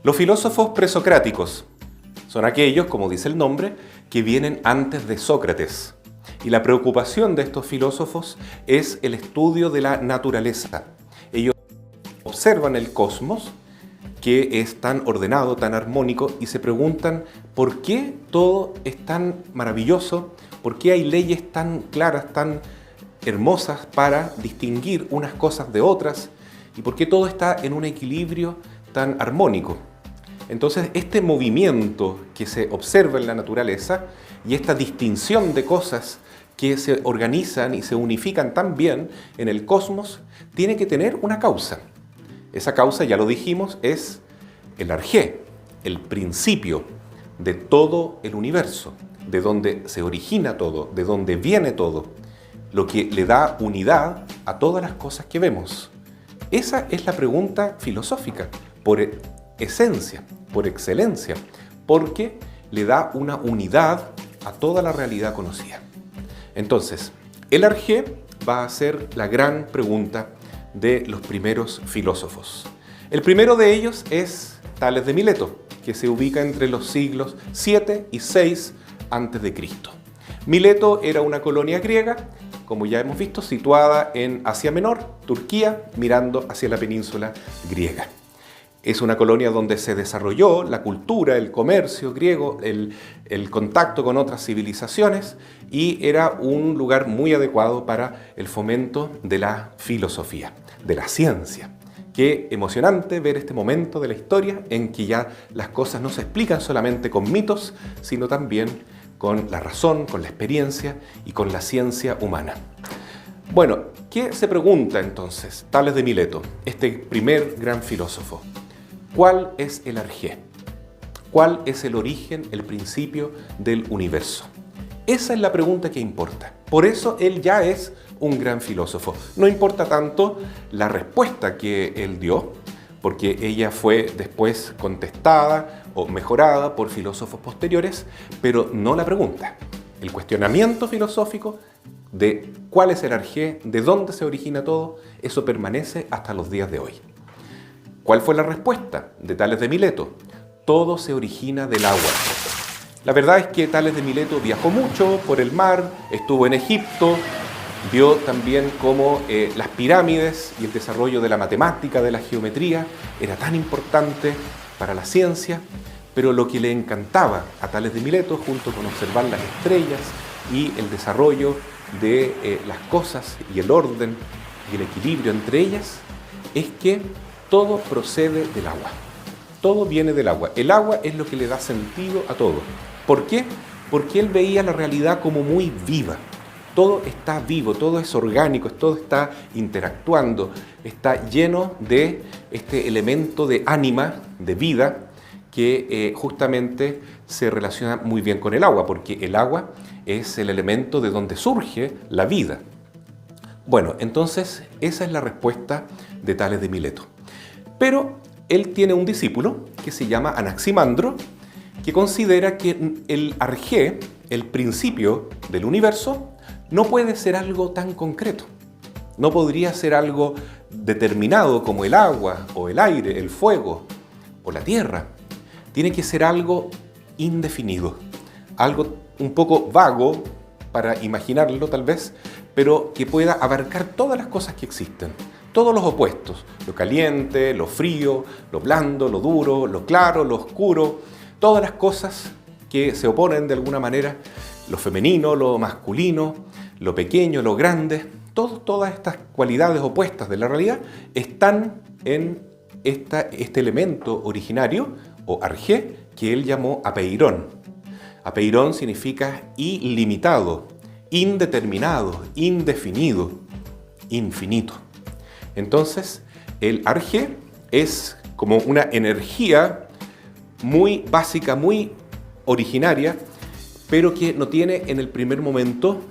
Los filósofos presocráticos son aquellos, como dice el nombre, que vienen antes de Sócrates. Y la preocupación de estos filósofos es el estudio de la naturaleza. Ellos observan el cosmos, que es tan ordenado, tan armónico, y se preguntan por qué todo es tan maravilloso, por qué hay leyes tan claras, tan hermosas para distinguir unas cosas de otras, y por qué todo está en un equilibrio tan armónico. Entonces, este movimiento que se observa en la naturaleza y esta distinción de cosas que se organizan y se unifican tan bien en el cosmos, tiene que tener una causa. Esa causa, ya lo dijimos, es el arjé, el principio de todo el universo, de donde se origina todo, de donde viene todo, lo que le da unidad a todas las cosas que vemos. Esa es la pregunta filosófica, por esencia, por excelencia, porque le da una unidad a toda la realidad conocida. Entonces, el arjé va a ser la gran pregunta de los primeros filósofos. El primero de ellos es Tales de Mileto, que se ubica entre los siglos 7 y 6 a.C. Mileto era una colonia griega, como ya hemos visto, situada en Asia Menor, Turquía, mirando hacia la península griega. Es una colonia donde se desarrolló la cultura, el comercio griego, el contacto con otras civilizaciones, y era un lugar muy adecuado para el fomento de la filosofía, de la ciencia. Qué emocionante ver este momento de la historia en que ya las cosas no se explican solamente con mitos, sino también con la razón, con la experiencia y con la ciencia humana. Bueno, ¿qué se pregunta entonces Tales de Mileto, este primer gran filósofo? ¿Cuál es el arjé? ¿Cuál es el origen, el principio del universo? Esa es la pregunta que importa. Por eso él ya es un gran filósofo. No importa tanto la respuesta que él dio, porque ella fue después contestada o mejorada por filósofos posteriores, pero no la pregunta. El cuestionamiento filosófico de cuál es el arjé, de dónde se origina todo, eso permanece hasta los días de hoy. ¿Cuál fue la respuesta de Tales de Mileto? Todo se origina del agua. La verdad es que Tales de Mileto viajó mucho por el mar, estuvo en Egipto, vio también cómo las pirámides y el desarrollo de la matemática, de la geometría, era tan importante para la ciencia, pero lo que le encantaba a Tales de Mileto, junto con observar las estrellas y el desarrollo de las cosas y el orden y el equilibrio entre ellas, es que todo procede del agua. Todo viene del agua. El agua es lo que le da sentido a todo. ¿Por qué? Porque él veía la realidad como muy viva. Todo está vivo, todo es orgánico, todo está interactuando, está lleno de este elemento de ánima, de vida, que justamente se relaciona muy bien con el agua, porque el agua es el elemento de donde surge la vida. Bueno, entonces esa es la respuesta de Tales de Mileto. Pero él tiene un discípulo que se llama Anaximandro, que considera que el arjé, el principio del universo, no puede ser algo tan concreto. No podría ser algo determinado como el agua, o el aire, el fuego, o la tierra. Tiene que ser algo indefinido, algo un poco vago para imaginarlo tal vez, pero que pueda abarcar todas las cosas que existen. Todos los opuestos, lo caliente, lo frío, lo blando, lo duro, lo claro, lo oscuro, todas las cosas que se oponen de alguna manera, lo femenino, lo masculino, lo pequeño, lo grande, todas estas cualidades opuestas de la realidad están en este elemento originario, o arjé, que él llamó apeirón. Apeirón significa ilimitado, indeterminado, indefinido, infinito. Entonces, el arjé es como una energía muy básica, muy originaria, pero que no tiene en el primer momento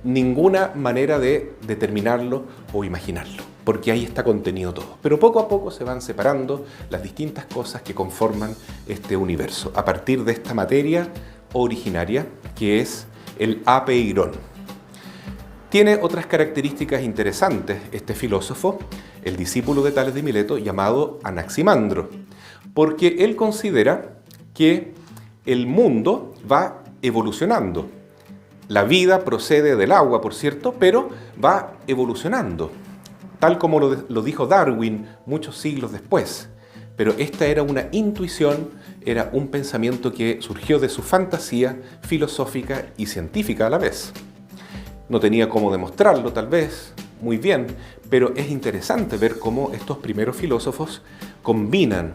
ninguna manera de determinarlo o imaginarlo, porque ahí está contenido todo. Pero poco a poco se van separando las distintas cosas que conforman este universo, a partir de esta materia originaria que es el apeirón. Tiene otras características interesantes este filósofo, el discípulo de Tales de Mileto, llamado Anaximandro, porque él considera que el mundo va evolucionando. La vida procede del agua, por cierto, pero va evolucionando, tal como lo dijo Darwin muchos siglos después. Pero esta era una intuición, era un pensamiento que surgió de su fantasía filosófica y científica a la vez. No tenía cómo demostrarlo, tal vez, muy bien, pero es interesante ver cómo estos primeros filósofos combinan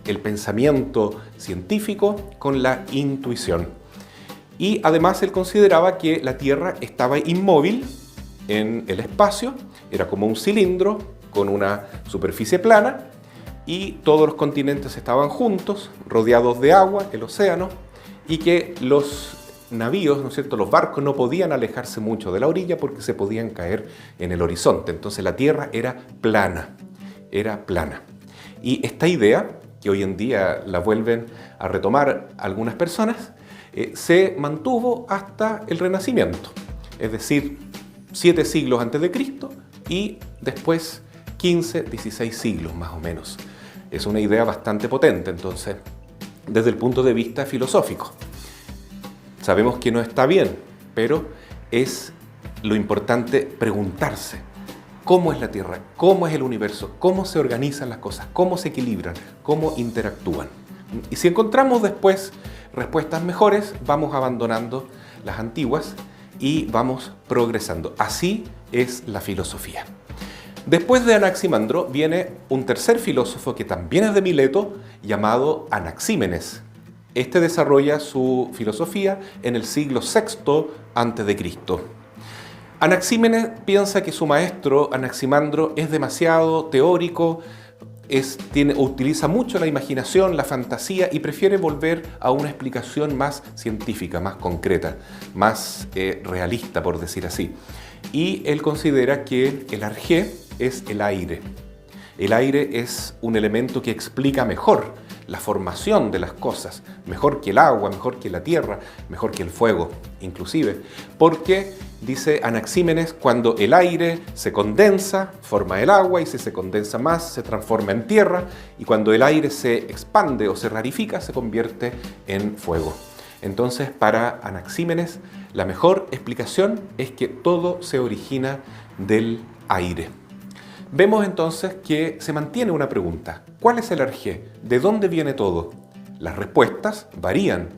el pensamiento científico con la intuición. Y además él consideraba que la Tierra estaba inmóvil en el espacio, era como un cilindro con una superficie plana y todos los continentes estaban juntos, rodeados de agua, el océano, y que los navíos, ¿no es cierto?, los barcos no podían alejarse mucho de la orilla porque se podían caer en el horizonte. Entonces la Tierra era plana, era plana. Y esta idea, que hoy en día la vuelven a retomar algunas personas, se mantuvo hasta el Renacimiento, es decir, 7 siglos antes de Cristo y después 15, 16 siglos más o menos. Es una idea bastante potente, entonces, desde el punto de vista filosófico. Sabemos que no está bien, pero es lo importante preguntarse cómo es la Tierra, cómo es el universo, cómo se organizan las cosas, cómo se equilibran, cómo interactúan. Y si encontramos después respuestas mejores, vamos abandonando las antiguas y vamos progresando. Así es la filosofía. Después de Anaximandro viene un tercer filósofo que también es de Mileto, llamado Anaxímenes. Este desarrolla su filosofía en el siglo VI a.C. Anaxímenes piensa que su maestro, Anaximandro, es demasiado teórico, utiliza mucho la imaginación, la fantasía y prefiere volver a una explicación más científica, más concreta, más realista, por decir así. Y él considera que el arjé es el aire. El aire es un elemento que explica mejor la formación de las cosas, mejor que el agua, mejor que la tierra, mejor que el fuego, inclusive, porque, dice Anaxímenes, cuando el aire se condensa, forma el agua, y si se condensa más, se transforma en tierra, y cuando el aire se expande o se rarifica, se convierte en fuego. Entonces, para Anaxímenes, la mejor explicación es que todo se origina del aire. Vemos entonces que se mantiene una pregunta. ¿Cuál es el arjé? ¿De dónde viene todo? Las respuestas varían,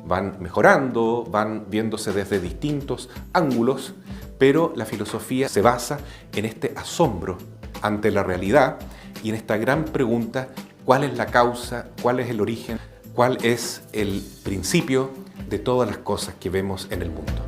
van mejorando, van viéndose desde distintos ángulos, pero la filosofía se basa en este asombro ante la realidad y en esta gran pregunta: ¿cuál es la causa? ¿Cuál es el origen? ¿Cuál es el principio de todas las cosas que vemos en el mundo?